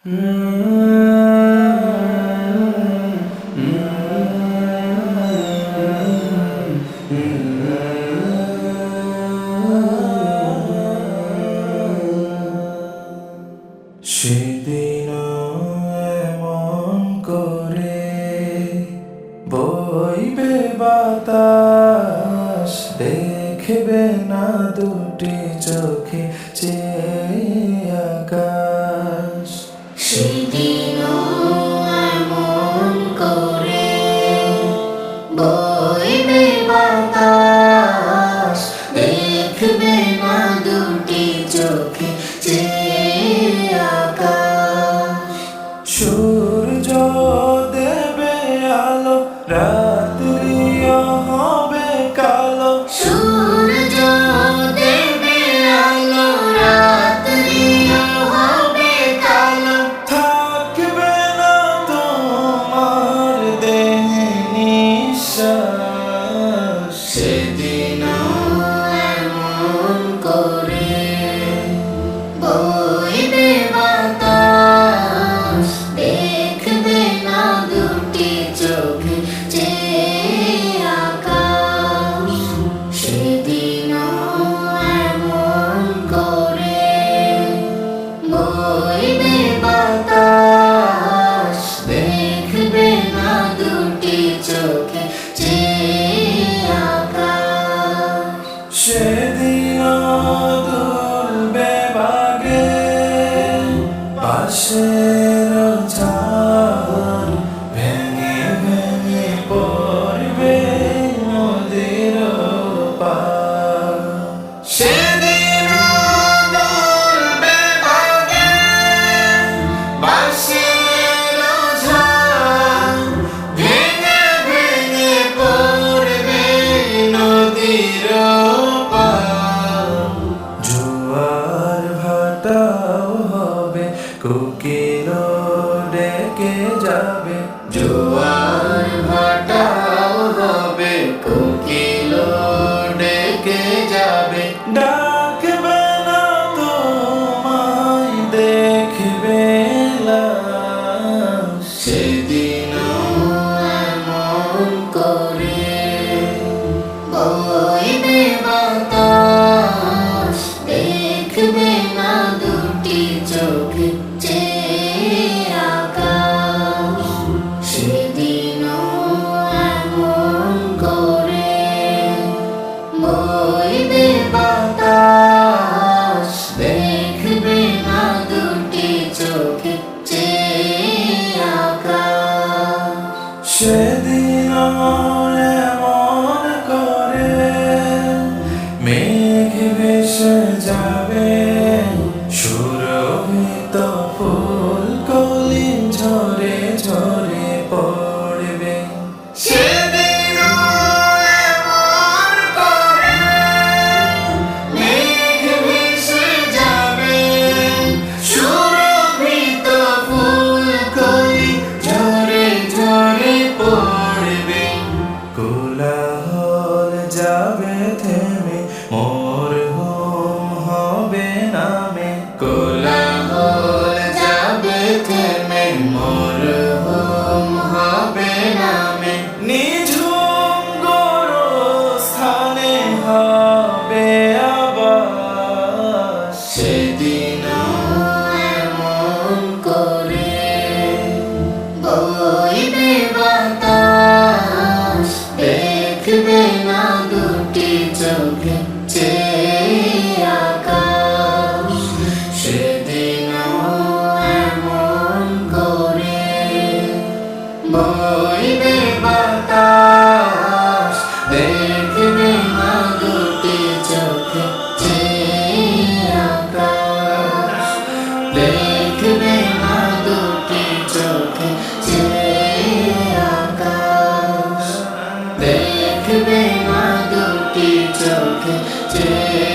সেদিনও এমন করে বইবে বাতাস, দেখবে না দুটি চোখে চেয়ে আকাশ। সেদিনও এমন করে বইবে বাতাস, দেখবে না দুটি চোখে চেয়ে আকাশ। সূর্য দেবে আলো, রাত্রিও হবে কালো। সূর্য দেবে আলো, রাত্রিও হবে কালো। থাকবে না তোমার দেহে নিঃশ্বাস। সেদিনও এমন করে বইবে বাতাস, দেখবে না দুটি চোখে চেয়ে আকাশ। সেদিনও এমন করে বইবে বাতাস, দেখবে না দুটি চোখে চেয়ে আকাশ। সেদিনও দুলবে বাগে পাশের ঝাড়, ভেঙে ভেঙে পড়বে নদীর পার। সেদিনও দুলবে বাগে বাঁশের ঝাড়, ভেঙে ভেঙে পড়বে নদীর পার। জোয়ার ভাটাও হবে, কোকিল ডেকে যাবে। জোয়ার ভাটাও হবে, কোকিল ডেকে যাবে। ডাকবে না তোমায়, দেখবে লাশ। সেদিনও এমন করে বইবে বাতাস, দেখবে না দুটি চোখে চেয়ে আকাশ। সেদিনও এমন করে বইবে বাতাস, দেখবে না দুটি চোখে চেয়ে আকাশ। সেদিনও এমন করে মেঘ ভেসে যাবে, সুরভিত ফুল কলি ঝরে ঝরে পড়বে। সেদিনও এমন করে মেঘ ভেসে যাবে, সুরভিত ফুল কলি ঝরে ঝরে পড়বে। কোলাহল যাবে থেমে, মোর হোম হবে নামে। কোলাহল যাবে থেমে, মোর হোম হবে নামে। নিঝুম গোরস্থানে হবে আবাস। সেদিনও এমন করে বইবে বাতাস, দেখবে না দুটি চোখে চেয়ে আকাশ। সেদিনও এমন করে বইবে বাতাস, দেখবে না দুটি চোখে চেয়ে আকাশ। দেখবে না দুটি চোখে চেয়ে আকাশ। দেখবে না দুটি চোখে চেয়ে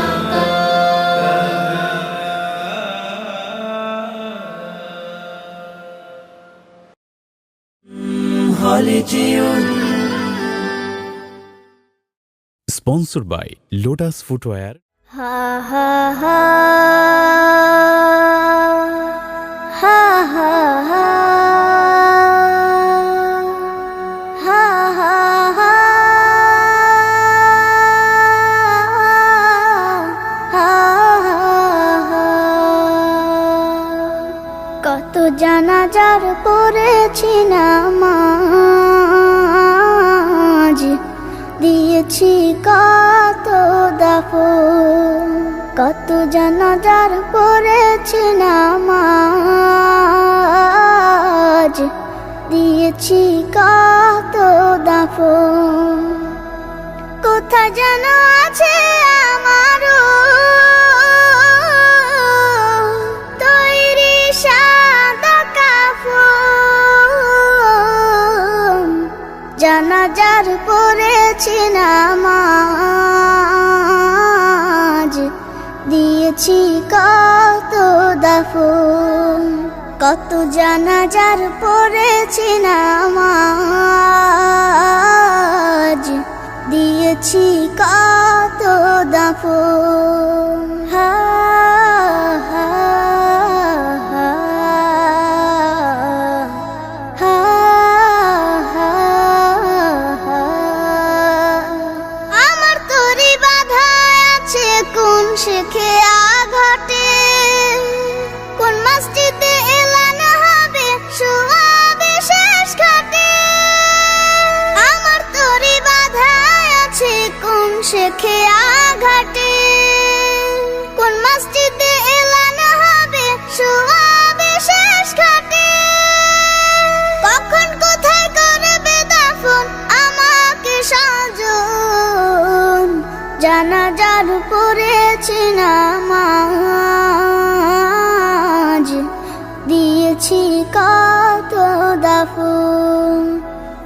আকাশ। Sponsored by Lotus Footwear. হা হা হা কত জানাজার পড়েছি নামাজ, দিয়েছি কত দাফন। কত জানাজার পড়েছি নামাজ, দিয়েছি কত দাফন। কোথায় যেন আছে আমারও তৈরি সাদা কাফন, জানাজার পড়েছি নামাজ, দিয়েছি কত দাফন। কত জানাজার পড়েছি নামাজ, দিয়েছি কত দাফন। হা হা হা হা হা হা। আমার তরি বাধা আছে কোন শেখে আঘাটে, কোন মসজিদে এলান হবে শোয়াবে শেষ ঘাটে। আমার তরি বাধা আছে কোন শেখে আঘাটে, কোন মসজিদে এলান হবে শোয়াবে শেষ ঘাটে। কখন কোথায় করবে দাফন আমাকে সাজন, জানাজার পড়েছি নামাজ, দিয়েছি কত দাফন।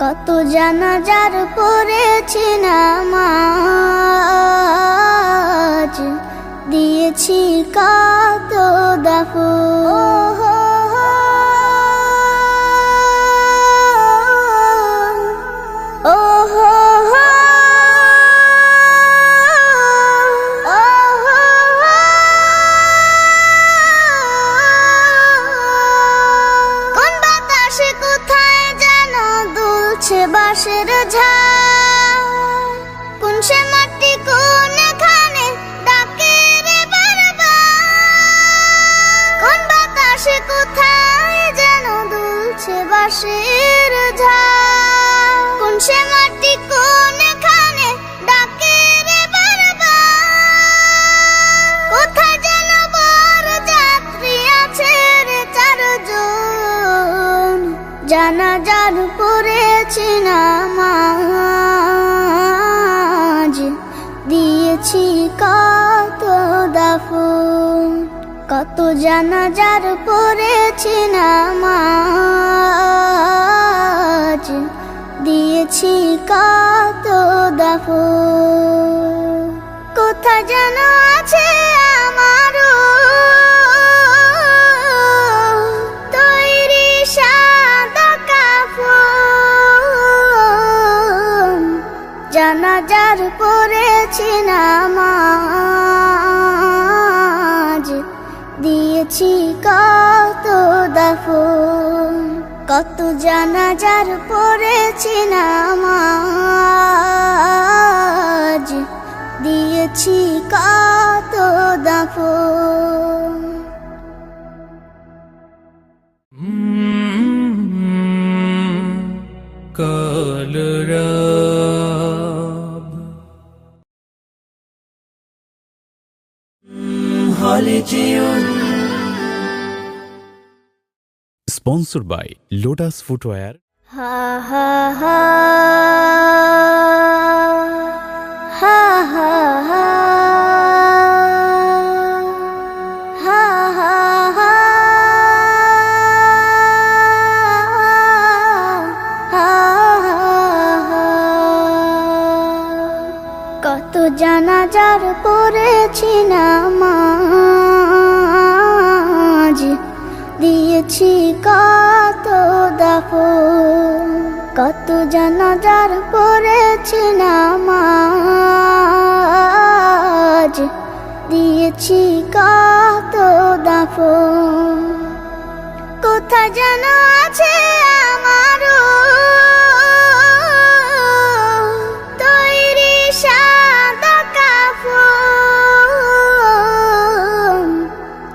কত জানাজার পড়েছি নামাজ, দিয়েছি কত দাফন। ও হো হো কোন বাতাসে কোথায় যেন দুলছে বাঁশের ঝাড়, কোন সে মাটি কোন এখানে ডাকে রে বারবার। কোন বাতাসে কোথায় যেন দুলছে বাঁশের ঝাড়, কোন সে মাটি কোন এখানে ডাকে রে বারবার। কোথায় যেন বর যাত্রী আছে রে চারজন, জানাজার পড়েছি নামাজ, দিয়েছি কত দাফন। কত জানাজার পড়েছি নামাজ, দিয়েছি কত দাফন। কোথায় যেন আছে আমারও তৈরি সাদা কাফন, জানাজার পড়েছি নামাজ, দিয়েছি কত দাফন। কত জানাজার পড়েছি নামাজ, দিয়েছি কত দাফন। কলরব হলে জীবন। Sponsored by Lotus Footwear. হা হা হা হা হা হা হা হা হা হা। কত জানাজার পড়েছি নামাজ, দিয়েছি কত দাফন। কত জানাজার পড়েছি নামাজ, দিয়েছি কত দাফন। কোথায় যেন আছে আমারও তৈরি সাদা কাফন,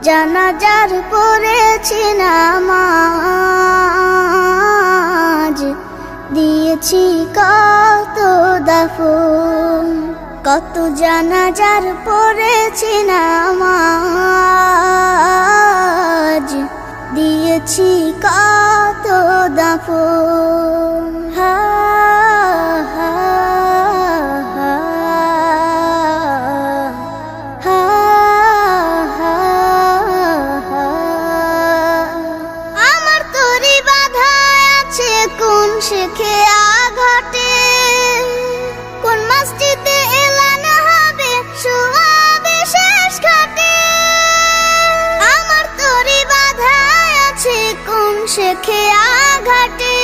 জানাজার পড়েছি নামাজ। দিয়েছি কত দাফন, কত জানাজার পড়েছি নামাজ, দিয়েছি কত দাফন। হা হা হা হা হা হা। আমার তরি বাধা আছে কোন শেখে আঘাটে, কোন মসজিদে এলান হবে শোয়াবে শেষ ঘাটে। আমার তরি বাধা আছে কোন শেখে আঘাটে,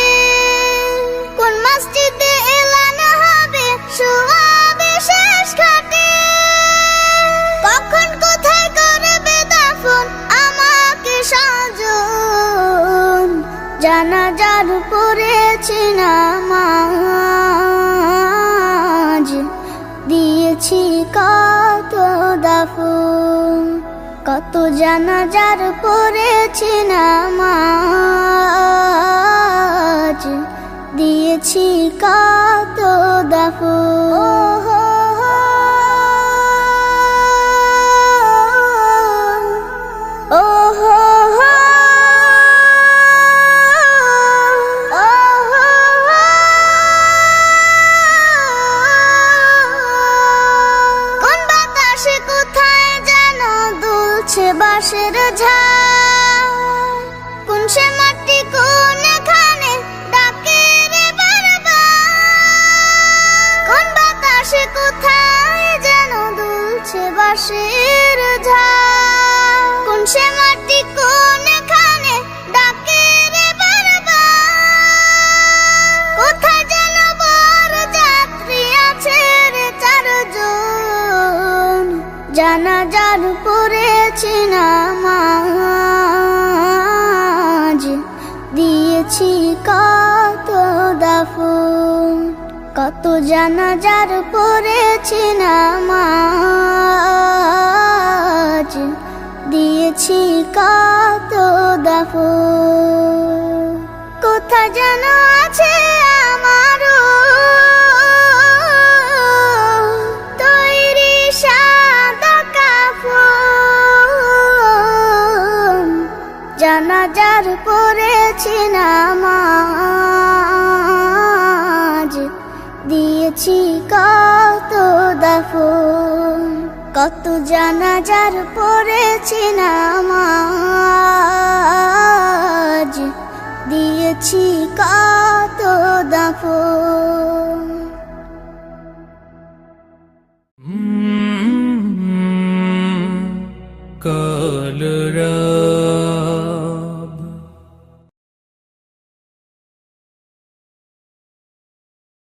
কোন মসজিদে এলান হবে শোয়াবে শেষ ঘাটে। কখন কোথায় করবে দাফন আমাকে সাজন, জানাজার পড়েছি নামাজ, দিয়েছি কত দাফন, কত জানাজার পড়েছি নামাজ, দিয়েছি কত দাফন। কোন বাতাসে কোথায় যেন দুলছে বাঁশের ঝাড়, কোন সে মাটি কোনখানে ডাকে রে বারবার। কোন বাতাসে কোথায় যেন দুলছে বাঁশের ঝাড়, কোন সে মাটি কোনখানে ডাকে রে বারবার। কোথায় যেন বড় যাত্রী আছে রে চারজন, জানাজার পড়েছি নামাজ, দিয়েছি কত দাফন, কত জানাজার পড়েছি নামাজ, দিয়েছি কত দাফন। কোথা যেন আছে আমারও তৈরি সাদা কাফন, জানাজার পড়েছি নামাজ, দিয়েছি কত দাফন, কত জানাজার পড়েছি নামাজ, দিয়েছি কত দাফন। কাল